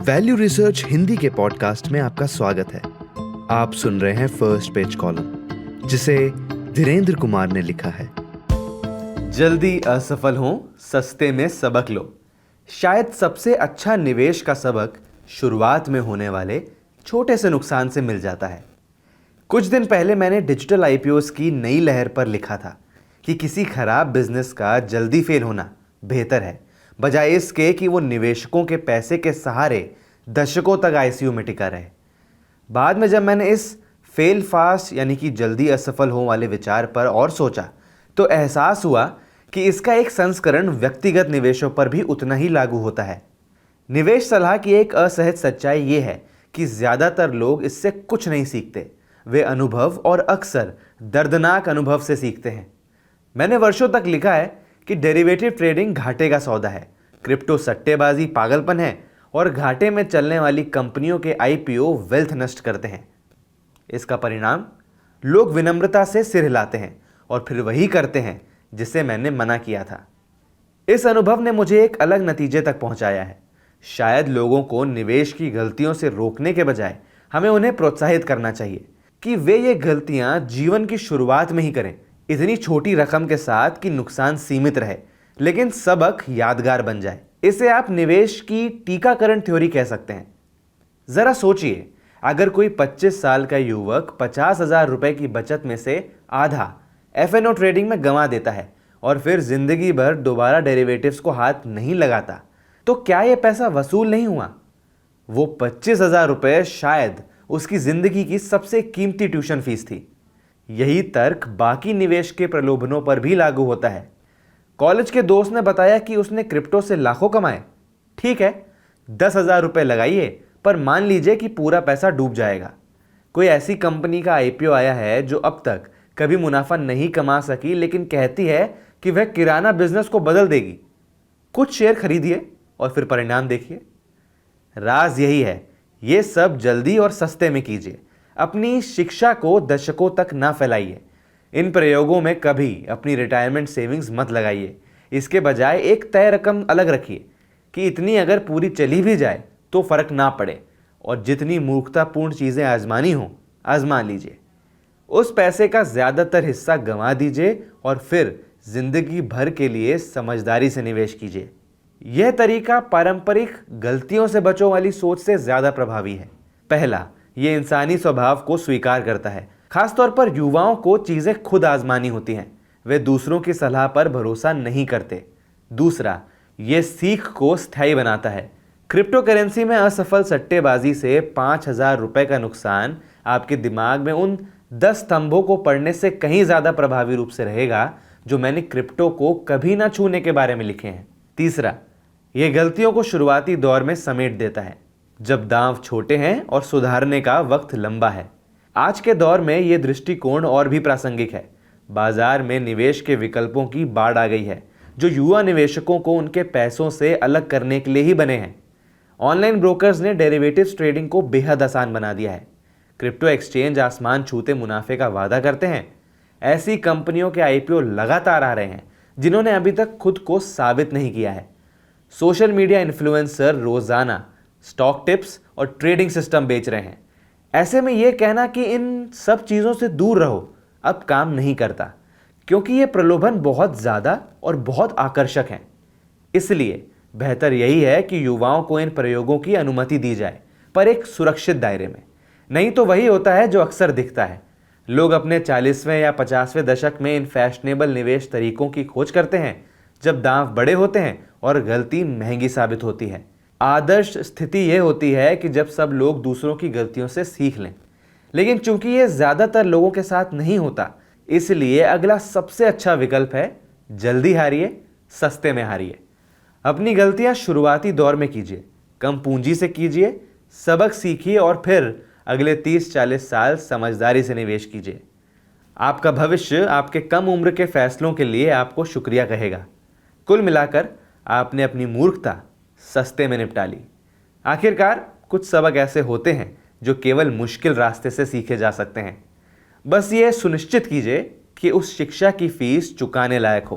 Value research Hindi के podcast में आपका स्वागत है। आप सुन रहे हैं फर्स्ट पेज कॉलम, जिसे धीरेन्द्र कुमार ने लिखा है। जल्दी असफल हो, सस्ते में सबक लो। शायद सबसे अच्छा निवेश का सबक शुरुआत में होने वाले छोटे से नुकसान से मिल जाता है। कुछ दिन पहले मैंने डिजिटल आईपीओस की नई लहर पर लिखा था कि किसी खराब बिजनेस का जल्दी फेल होना बेहतर है, बजाय इसके कि वो निवेशकों के पैसे के सहारे दशकों तक आईसीयू में टिका रहे। बाद में जब मैंने इस फेल फास्ट यानी कि जल्दी असफल हो वाले विचार पर और सोचा, तो एहसास हुआ कि इसका एक संस्करण व्यक्तिगत निवेशों पर भी उतना ही लागू होता है। निवेश सलाह की एक असहज सच्चाई ये है कि ज़्यादातर लोग इससे कुछ नहीं सीखते। वे अनुभव और अक्सर दर्दनाक अनुभव से सीखते हैं। मैंने वर्षों तक लिखा है कि डेरिवेटिव ट्रेडिंग घाटे का सौदा है, क्रिप्टो सट्टेबाजी पागलपन है और घाटे में चलने वाली कंपनियों के आईपीओ वेल्थ नष्ट करते हैं। इसका परिणाम लोग विनम्रता से सिर हिलाते हैं और फिर वही करते हैं जिसे मैंने मना किया था। इस अनुभव ने मुझे एक अलग नतीजे तक पहुंचाया है। शायद लोगों को निवेश की गलतियों से रोकने के बजाय हमें उन्हें प्रोत्साहित करना चाहिए कि वे ये गलतियां जीवन की शुरुआत में ही करें, इतनी छोटी रकम के साथ कि नुकसान सीमित रहे लेकिन सबक यादगार बन जाए। इसे आप निवेश की टीकाकरण थ्योरी कह सकते हैं। जरा सोचिए, अगर कोई 25 साल का युवक 50,000 रुपए की बचत में से आधा एफएनओ ट्रेडिंग में गंवा देता है और फिर जिंदगी भर दोबारा डेरिवेटिव्स को हाथ नहीं लगाता, तो क्या यह पैसा वसूल नहीं हुआ? वो 25,000 रुपए शायद उसकी जिंदगी की सबसे कीमती ट्यूशन फीस थी। यही तर्क बाकी निवेश के प्रलोभनों पर भी लागू होता है। कॉलेज के दोस्त ने बताया कि उसने क्रिप्टो से लाखों कमाए। ठीक है, 10,000 रुपए लगाइए, पर मान लीजिए कि पूरा पैसा डूब जाएगा। कोई ऐसी कंपनी का आईपीओ आया है जो अब तक कभी मुनाफा नहीं कमा सकी, लेकिन कहती है कि वह किराना बिजनेस को बदल देगी। कुछ शेयर खरीदिए और फिर परिणाम देखिए। राज यही है, ये सब जल्दी और सस्ते में कीजिए। अपनी शिक्षा को दशकों तक ना फैलाइए। इन प्रयोगों में कभी अपनी रिटायरमेंट सेविंग्स मत लगाइए। इसके बजाय एक तय रकम अलग रखिए कि इतनी अगर पूरी चली भी जाए तो फर्क ना पड़े, और जितनी मूर्खतापूर्ण चीज़ें आजमानी हो आजमा लीजिए। उस पैसे का ज़्यादातर हिस्सा गंवा दीजिए और फिर जिंदगी भर के लिए समझदारी से निवेश कीजिए। यह तरीका पारंपरिक गलतियों से बचो वाली सोच से ज़्यादा प्रभावी है। पहला, ये इंसानी स्वभाव को स्वीकार करता है। खासतौर पर युवाओं को चीज़ें खुद आजमानी होती हैं, वे दूसरों की सलाह पर भरोसा नहीं करते। दूसरा, ये सीख को स्थायी बनाता है। क्रिप्टो करेंसी में असफल सट्टेबाजी से 5,000 रुपए का नुकसान आपके दिमाग में उन 10 स्तंभों को पढ़ने से कहीं ज़्यादा प्रभावी रूप से रहेगा जो मैंने क्रिप्टो को कभी ना छूने के बारे में लिखे हैं। तीसरा, ये गलतियों को शुरुआती दौर में समेट देता है, जब दांव छोटे हैं और सुधारने का वक्त लंबा है। आज के दौर में यह दृष्टिकोण और भी प्रासंगिक है। बाजार में निवेश के विकल्पों की बाढ़ आ गई है, जो युवा निवेशकों को उनके पैसों से अलग करने के लिए ही बने हैं। ऑनलाइन ब्रोकर्स ने डेरिवेटिव्स ट्रेडिंग को बेहद आसान बना दिया है। क्रिप्टो एक्सचेंज आसमान छूते मुनाफे का वादा करते हैं। ऐसी कंपनियों के आईपीओ लगातार आ रहे हैं जिन्होंने अभी तक खुद को साबित नहीं किया है। सोशल मीडिया इन्फ्लुएंसर रोजाना स्टॉक टिप्स और ट्रेडिंग सिस्टम बेच रहे हैं। ऐसे में यह कहना कि इन सब चीज़ों से दूर रहो अब काम नहीं करता, क्योंकि ये प्रलोभन बहुत ज़्यादा और बहुत आकर्षक हैं। इसलिए बेहतर यही है कि युवाओं को इन प्रयोगों की अनुमति दी जाए, पर एक सुरक्षित दायरे में। नहीं तो वही होता है जो अक्सर दिखता है। लोग अपने 40वें या 50वें दशक में इन फैशनेबल निवेश तरीकों की खोज करते हैं जब दांव बड़े होते हैं और गलती महंगी साबित होती है। आदर्श स्थिति यह होती है कि जब सब लोग दूसरों की गलतियों से सीख लें, लेकिन चूंकि यह ज़्यादातर लोगों के साथ नहीं होता, इसलिए अगला सबसे अच्छा विकल्प है जल्दी हारिए, सस्ते में हारिए। अपनी गलतियां शुरुआती दौर में कीजिए, कम पूंजी से कीजिए, सबक सीखिए और फिर अगले 30-40 साल समझदारी से निवेश कीजिए। आपका भविष्य आपके कम उम्र के फैसलों के लिए आपको शुक्रिया कहेगा। कुल मिलाकर आपने अपनी मूर्खता सस्ते में निपटा ली। आखिरकार कुछ सबक ऐसे होते हैं जो केवल मुश्किल रास्ते से सीखे जा सकते हैं। बस ये सुनिश्चित कीजिए कि उस शिक्षा की फीस चुकाने लायक हो।